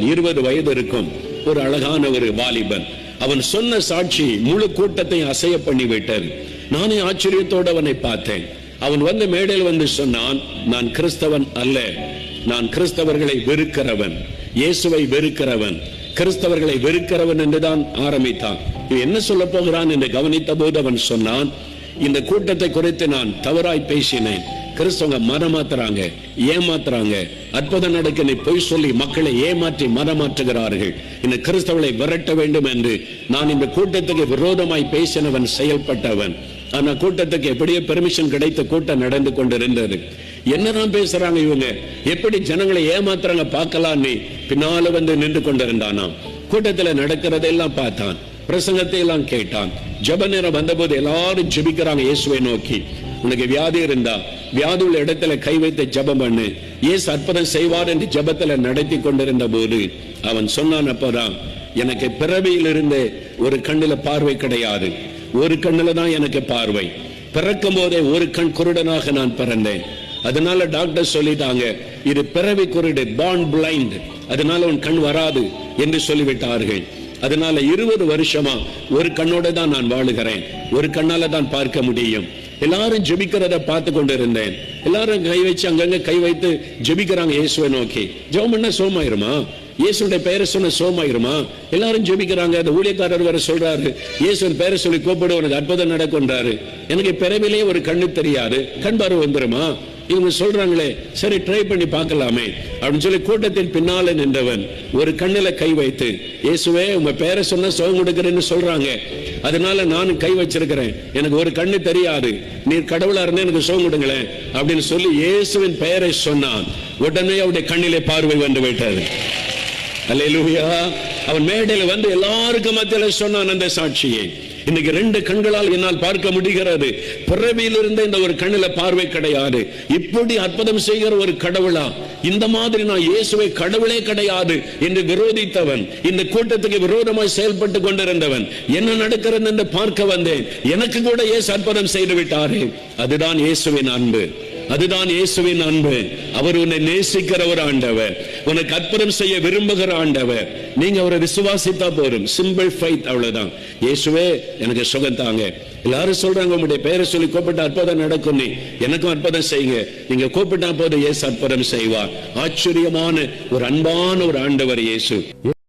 20 வயது இருக்கும் ஒரு அழகான ஒரு வாலிபன். அவன் சொன்ன சாட்சி முழு கூட்டத்தை அசைய பண்ணி விட்டார். நானே ஆச்சரியத்தோடு அவனை பார்த்தேன். அவன் வந்து மேடையில் வந்து சொன்னான், நான் கிறிஸ்தவன் அல்ல, நான் கிறிஸ்தவர்களை வெறுக்கிறவன், இயேசுவை வெறுக்கிறவன், கிறிஸ்தவர்களை வெறுக்கிறவன் என்றுதான் ஆரம்பித்தான். என்ன சொல்ல போகிறான் என்று கவனித்த போது அவன் சொன்னான், இந்த கூட்டத்தை குறித்து நான் தவறாய் பேசினேன். கிறிஸ்தவங்க மனமாத்துறாங்க, ஏமாத்துறாங்க, அற்புதம் நடக்க நீ பொய் சொல்லி மக்களை ஏமாற்றி மனமாற்றுகிறார்கள். இந்த கிறிஸ்தவர்களை விரட்ட வேண்டும் என்று நான் இந்த கூட்டத்துக்கு விரோதமாய் பேசினவன், செயல்பட்டவன். ஆனா கூட்டத்துக்கு எப்படியோ பெர்மிஷன் கிடைத்த கூட்டம் நடந்து கொண்டிருந்தது. என்னதான் பேசுறாங்க இவங்க, எப்படி ஜனங்களை ஏமாத்துறாங்க பார்க்கலாம். நீ பின்னால வந்து நின்று கொண்டிருந்தானாம். கூட்டத்தில் நடக்கிறதெல்லாம் பார்த்தான், பிரசங்கத்தை எல்லாம் கேட்டான். ஜெப நேரம் வந்தபோது எல்லாரும் ஜெபிக்கிறாங்க இயேசுவை நோக்கி. உனக்கு வியாதி இருந்தா வியாதி உள்ள இடத்துல கை வைத்து ஜெபம் பண்ணு, இயேசு அற்புதம் செய்வார் என்று ஜெபத்துல நடத்தி கொண்டிருந்த போது அவன் சொன்னான், அப்பதான் எனக்கு பிறவியிலிருந்து ஒரு கண்ணுல பார்வை கிடையாது, ஒரு கண்ணுல தான் எனக்கு பார்வை. பிறக்கும் போதே ஒரு கண் குருடனாக நான் பிறந்தேன். அதனால டாக்டர் சொல்லிட்டாங்க, இது பிறவி குருடு, born blind, அதனால உன் கண் வராது என்று சொல்லிவிட்டார்கள். அதனால 20 வருஷமா ஒரு கண்ணோட தான் நான் வாழுகிறேன், ஒரு கண்ணால தான் பார்க்க முடியும். எல்லாரும் ஜெபிக்கிறத பார்த்து கொண்டு இருந்தேன். எல்லாரும் கை வச்சு அங்கங்க கை வைத்து ஜெபிக்கிறாங்க இயேசுவை நோக்கி. ஜெபம் பண்ண சோமாயிருமா? இயேசுடைய பெயரை சொன்ன சோமாயிருமா? எல்லாரும் ஜெபிக்கிறாங்க. அந்த ஊழியக்காரர் வர சொல்றாரு, இயேசுவின் பெயரை சொல்லி கூப்பிடு, உனக்கு அற்புதம் நடக்கும்ன்றாரு. எனக்கு பிறவிலே ஒரு கண்ணு தெரியாது, கண் பார்வை வந்துருமா? இவங்க சொல்றாங்களே, சரி ட்ரை பண்ணி பார்க்கலாமே அப்படின்னு சொல்லி கூட்டத்தின் பின்னால நின்றவன் ஒரு கண்ணுல கை வைத்து, இயேசுவே உங்க பேரை சொன்ன சுகம் கொடுக்கிறேன்னு சொல்றாங்க, அதனால நானும் கை வச்சிருக்கிறேன், எனக்கு ஒரு கண்ணு தெரியாது, நீர் கடவுளா இருந்தா எனக்கு சுகம் கொடுங்களேன் அப்படின்னு சொல்லி இயேசுவின் பெயரை சொன்னான். உடனே அவருடைய கண்ணிலே பார்வை வந்து விட்டது. அல்லேலூயா. அவன் மேடையில வந்து எல்லாருக்கும் மத்தியில சொன்னான் அந்த சாட்சியை. இன்னைக்கு 2 கண்களால் என்னால் பார்க்க முடிகிறது, பிறவியில் இருந்த இந்த ஒரு கண்ணில பார்வை கிடையாது. இப்படி அற்புதம் செய்கிற ஒரு கடவுளா? இந்த மாதிரி நான் இயேசுவை கடவுளே கிடையாது என்று விரோதித்தவன், இந்த கூட்டத்துக்கு விரோதமாய் செயல்பட்டு கொண்டிருந்தவன், என்ன நடக்கிறது என்று பார்க்க வந்தேன். எனக்கு கூட இயேசு அற்புதம் செய்து விட்டாரே. அதுதான் இயேசுவின் அன்பு, அதுதான் இயேசுவின் அன்பு. அவர் உன்னை நேசிக்கிற ஒரு ஆண்டவர், உனக்கு அற்புதம் செய்ய விரும்புகிற ஆண்டவர். நீங்க அவரை விசுவாசித்தா போதும், சிம்பிள் ஃபெய்த், அவ்வளவுதான். இயேசுவே எனக்கு சுகம் தாங்க. எல்லாரும் சொல்றாங்க உங்களுடைய பெயரை சொல்லி கூப்பிட்டு அற்புதம் நடக்கும், நீ எனக்கும் அற்புதம் செய்யுங்க. நீங்க கூப்பிட்டா போது இயேசு அற்புதம் செய்வார். ஆச்சரியமான ஒரு அன்பான ஒரு ஆண்டவர் இயேசு.